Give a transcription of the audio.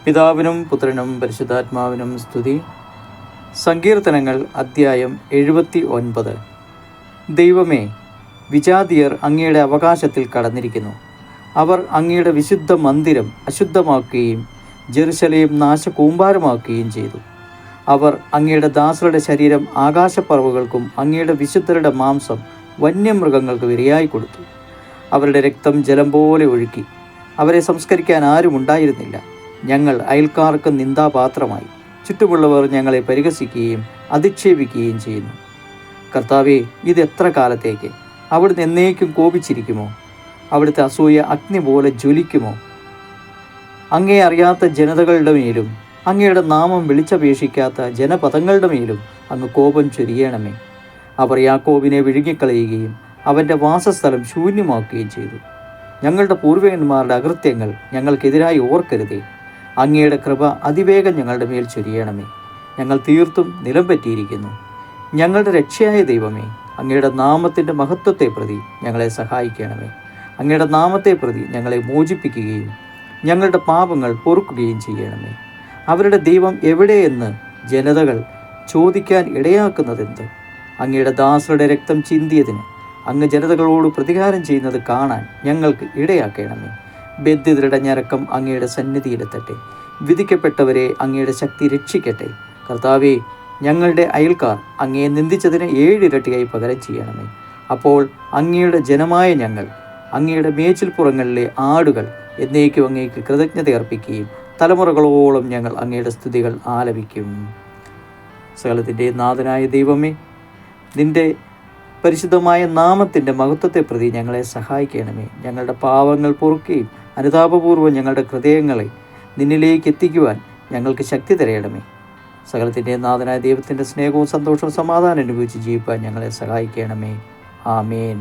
പിതാവിനും പുത്രനും പരിശുദ്ധാത്മാവിനും സ്തുതി. സങ്കീർത്തനങ്ങൾ അദ്ധ്യായം 79. ദൈവമേ, വിജാതിയർ അങ്ങയുടെ അവകാശത്തിൽ കടന്നിരിക്കുന്നു. അവർ അങ്ങയുടെ വിശുദ്ധ മന്ദിരം അശുദ്ധമാക്കുകയും ജെറുസലേം നാശകൂമ്പാരമാക്കുകയും ചെയ്തു. അവർ അങ്ങയുടെ ദാസരുടെ ശരീരം ആകാശപ്പറവുകൾക്കും അങ്ങയുടെ വിശുദ്ധരുടെ മാംസം വന്യമൃഗങ്ങൾക്ക് ഇരയായി കൊടുത്തു. അവരുടെ രക്തം ജലം പോലെ ഒഴുക്കി. അവരെ സംസ്കരിക്കാൻ ആരുമുണ്ടായിരുന്നില്ല. ഞങ്ങൾ അയൽക്കാർക്ക് നിന്ദാപാത്രമായി. ചുറ്റുമുള്ളവർ ഞങ്ങളെ പരിഹസിക്കുകയും അധിക്ഷേപിക്കുകയും ചെയ്യുന്നു. കർത്താവേ, ഇത് എത്ര കാലത്തേക്ക്? അവിടുന്ന് എന്നേക്കും കോപിച്ചിരിക്കുമോ? അവിടുത്തെ അസൂയ അഗ്നി പോലെ ജ്വലിക്കുമോ? അങ്ങേ അറിയാത്ത ജനതകളുടെ മേലും അങ്ങയുടെ നാമം വിളിച്ചപേക്ഷിക്കാത്ത ജനപദങ്ങളുടെ മേലും അങ്ങ് കോപം ചൊരിയണമേ. അവർ യാക്കോബിനെ വിഴുങ്ങിക്കളയുകയും അവൻ്റെ വാസസ്ഥലം ശൂന്യമാക്കുകയും ചെയ്തു. ഞങ്ങളുടെ പൂർവികന്മാരുടെ അകൃത്യങ്ങൾ ഞങ്ങൾക്കെതിരായി ഓർക്കരുതേ. അങ്ങയുടെ കൃപ അതിവേഗം ഞങ്ങളുടെ മേൽ ചൊരിയണമേ. ഞങ്ങൾ തീർത്തും നിലം പറ്റിയിരിക്കുന്നു. ഞങ്ങളുടെ രക്ഷയായ ദൈവമേ, അങ്ങയുടെ നാമത്തിൻ്റെ മഹത്വത്തെ പ്രതി ഞങ്ങളെ സഹായിക്കണമേ. അങ്ങയുടെ നാമത്തെ പ്രതി ഞങ്ങളെ മോചിപ്പിക്കുകയും ഞങ്ങളുടെ പാപങ്ങൾ പൊറുക്കുകയും ചെയ്യണമേ. അവരുടെ ദൈവം എവിടെയെന്ന് ജനതകൾ ചോദിക്കാൻ ഇടയാക്കുന്നതെന്ത്? അങ്ങയുടെ ദാസരുടെ രക്തം ചിന്തിയതിന് അങ്ങ് ജനതകളോട് പ്രതികാരം ചെയ്യുന്നത് കാണാൻ ഞങ്ങൾക്ക് ഇടയാക്കണമേ. ബന്ധിതരുടെ ഞരക്കം അങ്ങയുടെ സന്നിധിയിലെത്തട്ടെ. വിധിക്കപ്പെട്ടവരെ അങ്ങയുടെ ശക്തി രക്ഷിക്കട്ടെ. കർത്താവേ, ഞങ്ങളുടെ അയൽക്കാർ അങ്ങയെ നിന്ദിച്ചതിന് 7 ഇരട്ടിയായി പകരം ചെയ്യണമേ. അപ്പോൾ അങ്ങയുടെ ജനമായ ഞങ്ങൾ, അങ്ങയുടെ മേച്ചിൽപ്പുറങ്ങളിലെ ആടുകൾ എന്നേക്കും അങ്ങേക്ക് കൃതജ്ഞത അർപ്പിക്കുകയും തലമുറകളോളം ഞങ്ങൾ അങ്ങയുടെ സ്തുതികൾ ആലപിക്കും. സകലത്തിൻ്റെ നാഥനായ ദൈവമേ, നിൻ്റെ പരിശുദ്ധമായ നാമത്തിൻ്റെ മഹത്വത്തെ പ്രതി ഞങ്ങളെ സഹായിക്കണമേ. ഞങ്ങളുടെ പാവങ്ങൾ പൊറുക്കുകയും അനുതാപപൂർവ്വം ഞങ്ങളുടെ ഹൃദയങ്ങളെ നിന്നിലേക്ക് എത്തിക്കുവാൻ ഞങ്ങൾക്ക് ശക്തി തരയണമേ. സകലത്തിൻ്റെ നാഥനായ ദൈവത്തിൻ്റെ സ്നേഹവും സന്തോഷവും സമാധാനം അനുഭവിച്ച് ജീവിക്കാൻ ഞങ്ങളെ സഹായിക്കണമേ. ആമേൻ.